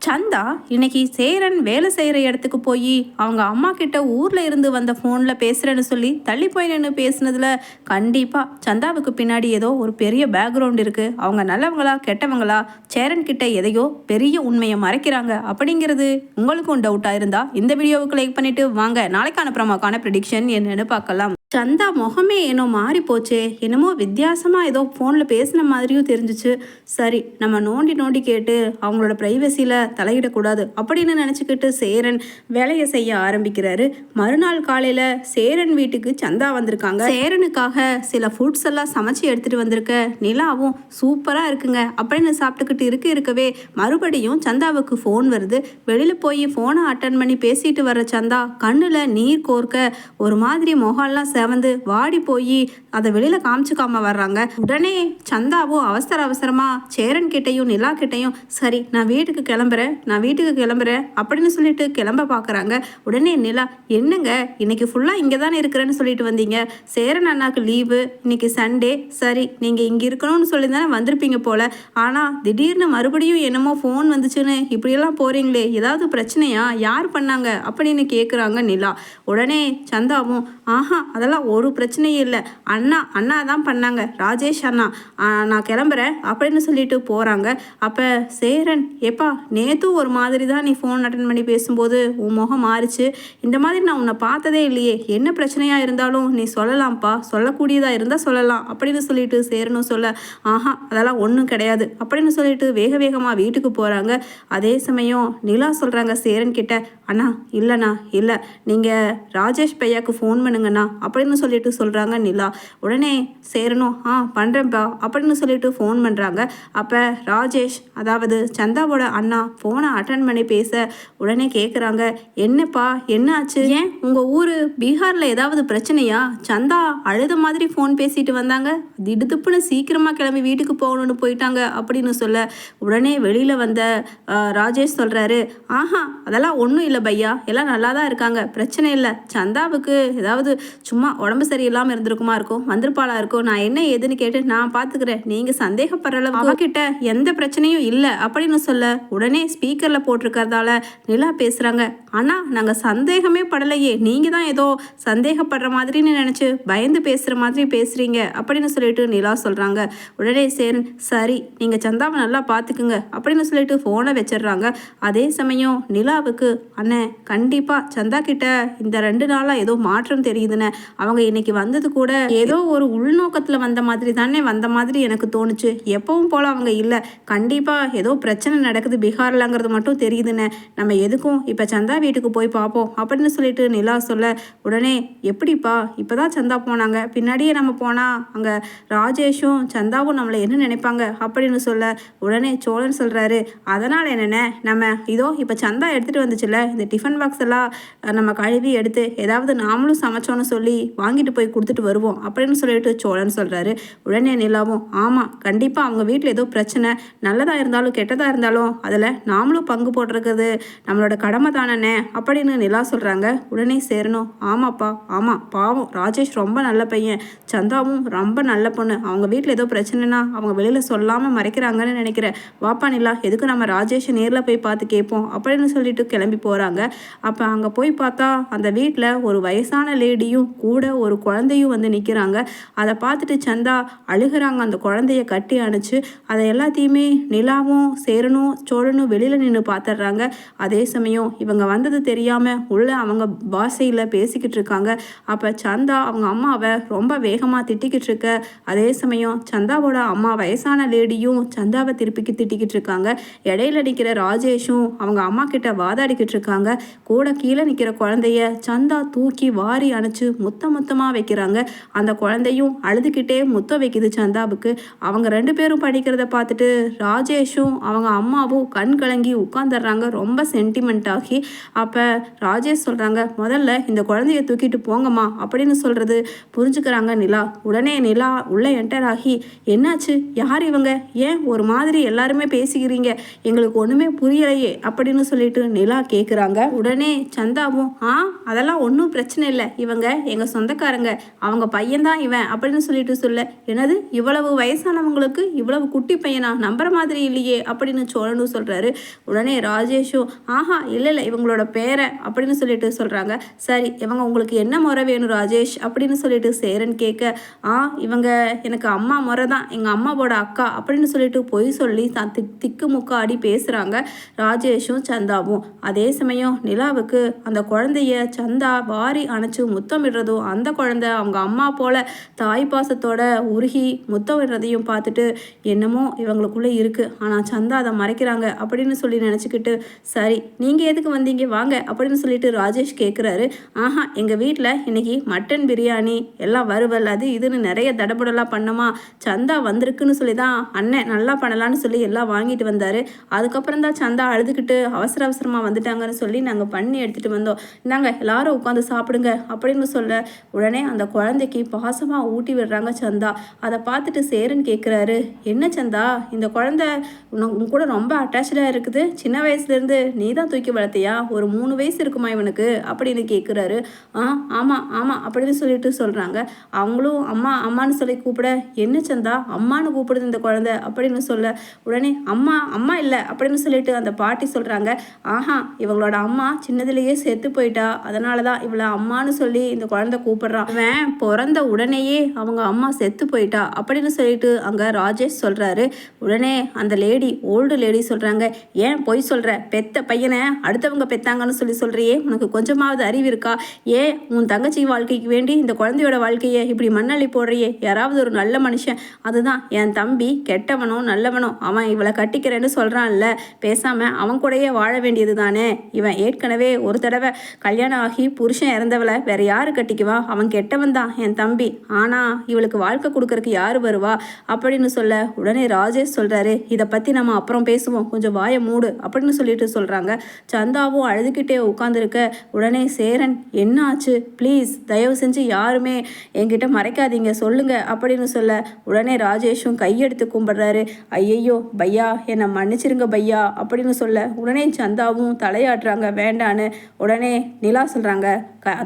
சந்தா இன்னைக்கு சேரன் வேலை செய்கிற இடத்துக்கு போய் அவங்க அம்மா கிட்ட ஊரில் இருந்து வந்த ஃபோனில் பேசுகிறேன்னு சொல்லி தள்ளி போய் நின்று பேசுனதுல கண்டிப்பாக சந்தாவுக்கு பின்னாடி ஏதோ ஒரு பெரிய பேக்ரவுண்ட் இருக்குது. அவங்க நல்லவங்களா கெட்டவங்களா, சேரன் கிட்ட எதையோ பெரிய உண்மையை மறைக்கிறாங்க அப்படிங்கிறது உங்களுக்கும் டவுட்டாக இருந்தால் இந்த வீடியோவுக்கு லைக் பண்ணிவிட்டு வாங்க நாளைக்கான ப்ரோமோக்கான ப்ரெடிக்ஷன் என்னன்னு பார்க்கலாம். சந்தா முகமே என்னோ மாறி போச்சே, என்னமோ வித்தியாசமாக ஏதோ ஃபோனில் பேசின மாதிரியும் தெரிஞ்சிச்சு. சரி, நம்ம நோண்டி நோண்டி கேட்டு அவங்களோட ப்ரைவசியில் தலையிடக்கூடாது அப்படின்னு நினச்சிக்கிட்டு சேரன் வேலையை செய்ய ஆரம்பிக்கிறாரு. மறுநாள் காலையில் சேரன் வீட்டுக்கு சந்தா வந்திருக்காங்க. சேரனுக்காக சில ஃபுட்ஸ் எல்லாம் சமைச்சு எடுத்துகிட்டு வந்திருக்க நிலாவும் சூப்பராக இருக்குங்க அப்படின்னு சாப்பிட்டுக்கிட்டு இருக்கவே மறுபடியும் சந்தாவுக்கு ஃபோன் வருது. வெளியில் போய் ஃபோனை அட்டன் பண்ணி பேசிட்டு வர்ற சந்தா கண்ணில் நீர் கோர்க்க ஒரு மாதிரி முகம்லாம் வந்து வாடி போய் அதை வெளியில காமிச்சுக்காம வர்றாங்க. உடனே சந்தாவும் அவசரமா சேரன் கிட்டையும் நிலா கிட்டையும் சரி நான் வீட்டுக்கு கிளம்புறேன் அப்படின்னு சொல்லிட்டு கிளம்ப பாக்குறாங்க. உடனே நிலா என்னங்க இன்னைக்கு ஃபுல்லா இங்க தானே இருக்கிறேன்னு சொல்லிட்டு வந்தீங்க, சேரன் அண்ணாக்கு லீவு, இன்னைக்கு சண்டே, சரி நீங்க இங்க இருக்கணும்னு சொல்லி தானே வந்திருப்பீங்க போல, ஆனா திடீர்னு மறுபடியும் என்னமோ ஃபோன் வந்துச்சுன்னு இப்படியெல்லாம் போறீங்களே, ஏதாவது பிரச்சனையா, யார் பண்ணாங்க அப்படின்னு கேட்குறாங்க நிலா. உடனே சந்தாவும் ஆஹா அதெல்லாம் ஒரு பிரச்சனையும் இல்லை, அண்ணா தான் பண்ணாங்க, ராஜேஷ் அண்ணா, நான் கிளம்புறேன் அப்படின்னு சொல்லிட்டு போகிறாங்க. அப்போ சேரன் எப்பா நேற்றும் ஒரு மாதிரி தான் நீ ஃபோன் அட்டன் பண்ணி பேசும்போது உன் முகம் மாறிச்சு, இந்த மாதிரி நான் உன்னை பார்த்ததே இல்லையே, என்ன பிரச்சனையாக இருந்தாலும் நீ சொல்லலாம்ப்பா, சொல்லக்கூடியதாக இருந்தால் சொல்லலாம் அப்படின்னு சொல்லிட்டு சேரனும் சொல்ல ஆஹா அதெல்லாம் ஒன்றும் கிடையாது அப்படின்னு சொல்லிட்டு வேகமாக வீட்டுக்கு போகிறாங்க. அதே சமயம் நிலா சொல்கிறாங்க சேரன் கிட்ட, அண்ணா இல்லைண்ணா இல்லை, நீங்கள் ராஜேஷ் பையாவுக்கு ஃபோன் பண்ணுங்கண்ணா அப்படின்னு சொல்லிட்டு சொல்கிறாங்க நிலா. உடனே சேரனும் பண்ணுறேன்ப்பா அப்படின்னு சொல்லிட்டு ஃபோன் பண்ணுறாங்க. அப்போ ராஜேஷ் அதாவது சந்தாவோட அண்ணா ஃபோனை அட்டன் பண்ணி பேச உடனே கேட்குறாங்க என்னப்பா என்ன ஆச்சு, ஏன் உங்கள் ஊர் பீகாரில் ஏதாவது பிரச்சனையா, சந்தா அழுத மாதிரி ஃபோன் பேசிட்டு வந்தாங்க, திடுத்துப்புன்னு சீக்கிரமாக கிளம்பி வீட்டுக்கு போகணும்னு போயிட்டாங்க அப்படின்னு சொல்ல உடனே வெளியில் வந்த ராஜேஷ் சொல்கிறாரு ஆஹா அதெல்லாம் ஒன்றும் இல்லை பையா, எல்லாம் நல்லா தான் இருக்காங்க, பிரச்சனை இல்லை, சந்தாவுக்கு ஏதாவது சும்மா உடம்பு சரியில்லாமல் இருந்திருக்குமா இருக்கும், வந்திருப்பாளா இருக்கும், நான் என்ன ஏதுன்னு கேட்டு நான் பார்த்துக்கிறேன், நீங்கள் சந்தேகப்படுற அளவுக்கு அவகிட்ட எந்த பிரச்சனையும் இல்லை அப்படின்னு சொல்ல உடனே ஸ்பீக்கரில் போட்டிருக்கிறதால நிலா பேசுகிறாங்க ஆனால் நாங்கள் சந்தேகமே படலையே, நீங்கள் தான் ஏதோ சந்தேகப்படுற மாதிரின்னு நினச்சி பயந்து பேசுகிற மாதிரி பேசுகிறீங்க அப்படின்னு சொல்லிட்டு நிலா சொல்கிறாங்க. உடனே சேரன் சரி நீங்கள் சந்தாவை நல்லா பார்த்துக்குங்க அப்படின்னு சொல்லிட்டு ஃபோனை வச்சிடுறாங்க. அதே சமயம் நிலாவுக்கு அண்ணன் கண்டிப்பாக சந்தா கிட்ட இந்த 2 நாளாக ஏதோ மாற்றம் தெரியுதுன்னு, அவங்க இன்னைக்கு வந்தது கூட ஏதோ ஒரு உள்நோக்கத்தில் வந்த மாதிரி எனக்கு தோணுச்சு, எப்பவும் போல அவங்க இல்லை, கண்டிப்பாக ஏதோ பிரச்சனை நடக்குது பீகார்லங்கிறது மட்டும் தெரியுதுன்னு, நம்ம எதுக்கும் இப்போ சந்தா வீட்டுக்கு போய் பார்ப்போம் அப்படின்னு சொல்லிட்டு நிலா சொல்ல உடனே எப்படிப்பா இப்போதான் சந்தா போனாங்க, பின்னாடியே நம்ம போனால் அங்கே ராஜேஷும் சந்தாவும் நம்மளை என்ன நினைப்பாங்க அப்படின்னு சொல்ல உடனே சோழன் சொல்கிறாரு அதனால் என்னென்ன நம்ம இதோ இப்போ சந்தா எடுத்துகிட்டு வந்துச்சுல இந்த டிஃபன் பாக்ஸ் எல்லாம் நம்ம கழுவி எடுத்து ஏதாவது நாமளும் சமைச்சோன்னு சொல்லி வாங்கிட்டு போய் கொடுத்துட்டு வருவோம் அப்படின்னு சொல்லிட்டு சோழன் சொல்கிறாரு. உடனே நிலாவும் ஆமாம் கண்டிப்பாக அவங்க வீட்டில் ஏதோ பிரச்சனை, நல்லதாக இருந்தாலும் கெட்டதாக இருந்தாலும் அதில் நாமளும் பங்கு போட்டிருக்கிறது நம்மளோட கடமை தானே அப்படின்னு நிலா சொல்கிறாங்க. உடனே சேரணும் ஆமாப்பா ஆமாம் பாவம் ராஜேஷ் ரொம்ப நல்ல பையன், சந்தாவும் ரொம்ப நல்ல பொண்ணு, அவங்க வீட்டில் ஏதோ பிரச்சனைனா அவங்க வெளியில் சொல்லாமல் மறைக்கிறாங்கன்னு நினைக்கிறேன், வாப்பா நிலா எதுக்கு நம்ம ராஜேஷை நேரில் போய் பார்த்து கேட்போம் அப்படின்னு சொல்லிட்டு கிளம்பி போகிறாங்க. அப்போ அங்கே போய் பார்த்தா அந்த வீட்டில் ஒரு வயசான லேடியும் கூட ஒரு குழந்தையும் வந்து நிற்கிறாங்க. அதை பார்த்துட்டு சந்தா அழுகிறாங்க. அந்த குழந்தைய கட்டி அணைச்சு அதை எல்லாத்தையுமே நிலாவும் சேரனும் சோழனும் வெளியில் நின்று பார்த்துடுறாங்க. அதே சமயம் இவங்க வந்தது தெரியாமல் உள்ள அவங்க பாஷையில் பேசிக்கிட்டு இருக்காங்க. அப்போ சந்தா அவங்க அம்மாவை ரொம்ப வேகமாக திட்டிக்கிட்டு இருக்க, அதே சமயம் சந்தாவோட அம்மா வயசான லேடியும் சந்தாவை திருப்பிக்கு திட்டிக்கிட்டு இருக்காங்க. இடையில நிற்கிற ராஜேஷும் அவங்க அம்மா கிட்ட வாதாடிக்கிட்டு இருக்காங்க. கூட கீழே நிற்கிற குழந்தைய சந்தா தூக்கி வாரி அணைச்சு முத்தமாக வைக்கிறாங்க. அந்த குழந்தையும் அழுதுகிட்டே முத்தம் வைக்குது சந்தாவுக்கு. அவங்க 2 பேரும் படிக்கிறத பார்த்துட்டு ராஜேஷும் அவங்க அம்மாவும் கண் கலங்கி உட்காந்துடுறாங்க ரொம்ப சென்டிமெண்ட் ஆகி. அப்போ ராஜேஷ் சொல்கிறாங்க முதல்ல இந்த குழந்தைய தூக்கிட்டு போங்கம்மா அப்படின்னு சொல்கிறது புரிஞ்சுக்கிறாங்க நிலா. உடனே நிலா உள்ளே என்டர் ஆகி என்னாச்சு, யார் இவங்க, ஏன் ஒரு மாதிரி எல்லாருமே பேசிக்கிறீங்க, எங்களுக்கு ஒன்றுமே புரியலையே அப்படின்னு சொல்லிட்டு நிலா கேட்குறாங்க. உடனே சந்தாவும் அதெல்லாம் ஒன்றும் பிரச்சனை இல்லை, இவங்க எங்கள் சொந்தக்காரங்க, அவங்க பையன்தான் இவன் அப்படின்னு சொல்லிட்டு சொல்ல, என்னது இவ்வளவு வயசானவங்களுக்கு இவ்வளவு குட்டி பையனா, நம்புற மாதிரி இல்லையே அப்படின்னு சோழனும் சொல்கிறாரு. உடனே ராஜேஷும் ஆஹா இல்லை இல்லை இவங்களோட பேரை அப்படின்னு சொல்லிட்டு சொல்கிறாங்க. சரி இவங்க உங்களுக்கு என்ன முறை வேணும் ராஜேஷ் அப்படின்னு சொல்லிட்டு சேரன் கேட்க, இவங்க எனக்கு அம்மா முறை தான், எங்கள் அம்மாவோட அக்கா அப்படின்னு சொல்லிட்டு பொய் சொல்லி தான் திக்கு முக்காடி பேசுகிறாங்க ராஜேஷும் சந்தாவும். அதே சமயம் நிலாவுக்கு அந்த குழந்தைய சந்தா வாரி அணைச்சு முத்தமிடுறதும், அந்த குழந்தை அவங்க அம்மா போல தாய் பாசத்தோட உருகி முத்தமிடுறதையும் பார்த்துட்டு என்னமோ இவங்களுக்குள்ளே இருக்குது, ஆனால் சந்தா அதை மறைக்கிறாங்க அப்படின்னு சொல்லி நினச்சிக்கிட்டு, சரி நீங்கள் எதுக்கு வந்தீங்க வாங்க அப்படின்னு சொல்லிட்டு ராஜேஷ் கேட்குறாரு. எங்கள் வீட்டில் இன்னைக்கு மட்டன் பிரியாணி எல்லாம் வறுவல் அது இதுன்னு நிறைய தடபுடலாக பண்ணோமா, சந்தா வந்திருக்குன்னு சொல்லி தான் அண்ணன் நல்லா பண்ணலான்னு சொல்லி எல்லாம் வாங்கிட்டு வந்தார். அதுக்கப்புறம் தான் சந்தா அழுதுகிட்டு அவசர அவசரமாக வந்துட்டாங்கன்னு சொல்லி நாங்கள் பண்ணி எடுத்துகிட்டு வந்தோம், இந்தாங்க எல்லாரும் உட்காந்து சாப்பிடுங்க அப்படின்னு சொல்ல, உடனே அந்த குழந்தைக்கு பாசமாக ஊட்டி விடுறாங்க சந்தா. அதை பார்த்துட்டு சேரன் கேட்குறாரு, என்ன சந்தா இந்த குழந்தை உன் கூட ரொம்ப அட்டாச்சாக இருக்குது, சின்ன வயசுலேருந்து நீ தான் தூக்கி வளர்த்தியா, ஒரு 3 வயசு இருக்குமா இவனுக்கு அப்படின்னு கேட்குறாரு. ஆமாம் ஆமாம் அப்படின்னு சொல்லிட்டு சொல்கிறாங்க. அவங்களும் அம்மா அம்மான்னு சொல்லி கூப்பிட, என்ன சந்தா அம்மானு கூப்பிடுது இந்த குழந்தை அப்படின்னு சொல்ல, உடனே அம்மா அம்மா இல்லை அப்படின்னு சொல்லிட்டு அந்த பாட்டி சொல்கிறாங்க. இவங்களோட அம்மா சின்னதுலேயே செத்து போயிட்டா, அதனால தான் இவளை அம்மானு சொல்லி இந்த குழந்தை கூப்பிடுறான், இவன் பிறந்த உடனேயே அவங்க அம்மா செத்து போயிட்டா அப்படின்னு சொல்லிட்டு அங்கே ராஜேஷ் சொல்கிறாரு. உடனே அந்த லேடி ஓல்டு லேடி சொல்கிறாங்க, ஏன் பொய் சொல்கிற, பெத்த பையனை அடுத்தவங்க பெத்தாங்கன்னு சொல்லி சொல்கிறியே, உனக்கு கொஞ்சமாவது அறிவு இருக்கா, ஏன் உன் தங்கச்சி வாழ்க்கைக்கு வேண்டி இந்த குழந்தையோட வாழ்க்கையை இப்படி மண்ணள்ளி போடுறியே, யாராவது ஒரு நல்ல மனுஷன், அதுதான் என் தம்பி கெட்டவனோ நல்லவனோ அவன் இவளை கட்டிக்கிறேன்னு சொல்கிறான்ல, பேசாமல் அவன் கூடயே வாழ வேண்டியது தானே, இவன் ஏற்கனவே ஒரு தடவை கல்யாணம் ஆகி புருஷன் இறந்தவளை வேற யாரு கட்டிக்குவா, அவன் கெட்டவன் தான் என் தம்பி, ஆனால் இவளுக்கு வாழ்க்கை கொடுக்கறதுக்கு யார் வருவா அப்படின்னு சொல்ல, உடனே ராஜேஷ் சொல்கிறாரு, இதை பற்றி நம்ம அப்புறம் பேசுவோம், கொஞ்சம் வாயை மூடு அப்படின்னு சொல்லிட்டு சொல்கிறாங்க. சந்தாவும் அழுதுகிட்டே உட்காந்துருக்க, உடனே சேரன் என்ன ஆச்சு ப்ளீஸ் தயவு செஞ்சு யாருமே என்கிட்ட மறைக்காதீங்க சொல்லுங்க அப்படின்னு சொல்ல, உடனே ராஜேஷும் கையெடுத்து கும்பிடுறாரு. ஐயையோ பையா என்னை மன்னிச்சிருங்க பையா அப்படின்னு சொல்ல, உடனே சந்தாவும் தலையாட்டுறாங்க வேண்டான்னு. உடனே நிலா சொல்கிறாங்க,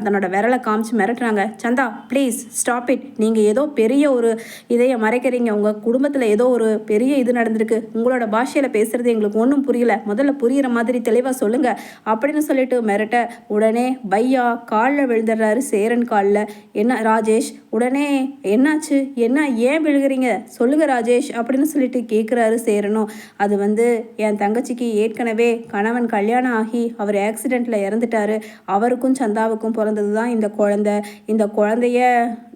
தன்னோட விரலை காமிச்சு மிரட்டுறாங்க, சந்தா ப்ளீஸ் ஸ்டாப் இட், நீங்கள் ஏதோ பெரிய ஒரு இதையை மறைக்கிறீங்க, உங்கள் குடும்பத்தில் ஏதோ ஒரு பெரிய இது நடந்திருக்கு, உங்களோட பாஷையில் பேசுகிறது எங்களுக்கு ஒன்றும் புரியல, முதல்ல புரிகிற மாதிரி தெளிவாக சொல்லுங்கள் அப்படின்னு சொல்லிட்டு மிரட்ட, உடனே பையா காலில் விழுந்துடுறாரு சேரன் காலில். என்ன ராஜேஷ், உடனே என்னாச்சு, என்ன ஏன் விழுகிறீங்க சொல்லுங்க ராஜேஷ் அப்படின்னு சொல்லிட்டு கேட்குறாரு சேரனும். அது என் தங்கச்சிக்கு ஏற்கனவே கணவன் கல்யாணம் ஆகி அவர் ஆக்சிடெண்ட்டில் இறந்துட்டாரு, அவருக்கும் சந்தாவுக்கும் பிறந்தது தான் இந்த குழந்தை. இந்த குழந்தைய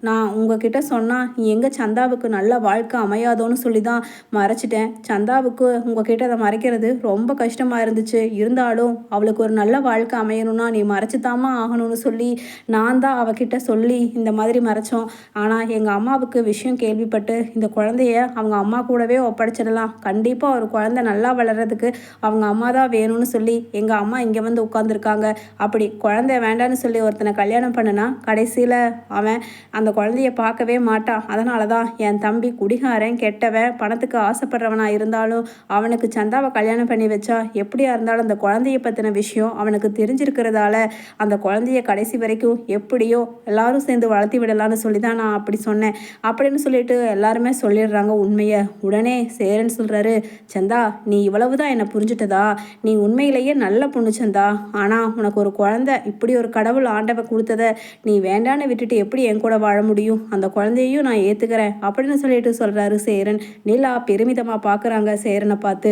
நான் உங்ககிட்ட சொன்னால் நீ எங்கே சந்தாவுக்கு நல்ல வாழ்க்கை அமையாதோன்னு சொல்லி தான் மறைச்சிட்டேன். சந்தாவுக்கு உங்ககிட்ட அதை மறைக்கிறது ரொம்ப கஷ்டமாக இருந்துச்சு, இருந்தாலும் அவளுக்கு ஒரு நல்ல வாழ்க்கை அமையணும்னா நீ மறைச்சித்தாமா ஆகணும்னு சொல்லி நான் தான் அவகிட்ட சொல்லி இந்த மாதிரி மறைச்சோம். ஆனால் எங்கள் அம்மாவுக்கு விஷயம் கேள்விப்பட்டு இந்த குழந்தைய அவங்க அம்மா கூடவே ஒப்படைச்சிடலாம், கண்டிப்பாக ஒரு குழந்தை நல்லா வளர்கிறதுக்கு அவங்க அம்மா தான் வேணும்னு சொல்லி எங்கள் அம்மா இங்கே வந்து உட்காந்துருக்காங்க. அப்படி குழந்தை வேண்டான்னு சொல்லி ஒருத்தனை கல்யாணம் பண்ணுனா கடைசியில் அவன் அந்த குழந்தைய பார்க்கவே மாட்டான். அதனால தான் என் தம்பி குடிகாரன் கெட்டவன் பணத்துக்கு ஆசைப்படுறவனாக இருந்தாலும் அவனுக்கு சந்தாவை கல்யாணம் பண்ணி வச்சா எப்படியா இருந்தாலும் அந்த குழந்தைய பற்றின விஷயம் அவனுக்கு தெரிஞ்சிருக்கிறதால அந்த குழந்தைய கடைசி வரைக்கும் எப்படியோ எல்லாரும் சேர்ந்து வளர்த்தி விடலான்னு சொல்லி தான் நான் அப்படி சொன்னேன் அப்படின்னு சொல்லிட்டு எல்லாருமே சொல்லிடுறாங்க உண்மையை. உடனே சேரன் சொல்கிறாரு, சந்தா நீ இவ்வளவு தான் என்னை புரிஞ்சுட்டதா, நீ உண்மையிலேயே நல்ல பொண்ணு சந்தா, ஆனால் உனக்கு ஒரு குழந்தை இப்படி ஒரு கடவுள் ஆண்டவ கொடுத்ததை நீ வேண்டான்னு விட்டுட்டு எப்படி என் கூட வாழ முடியும், அந்த குழந்தையையும் நான் ஏற்றுக்கிறேன் அப்படின்னு சொல்லிட்டு சொல்கிறாரு சேரன். நிலா பெருமிதமாக பார்க்குறாங்க சேரனை பார்த்து.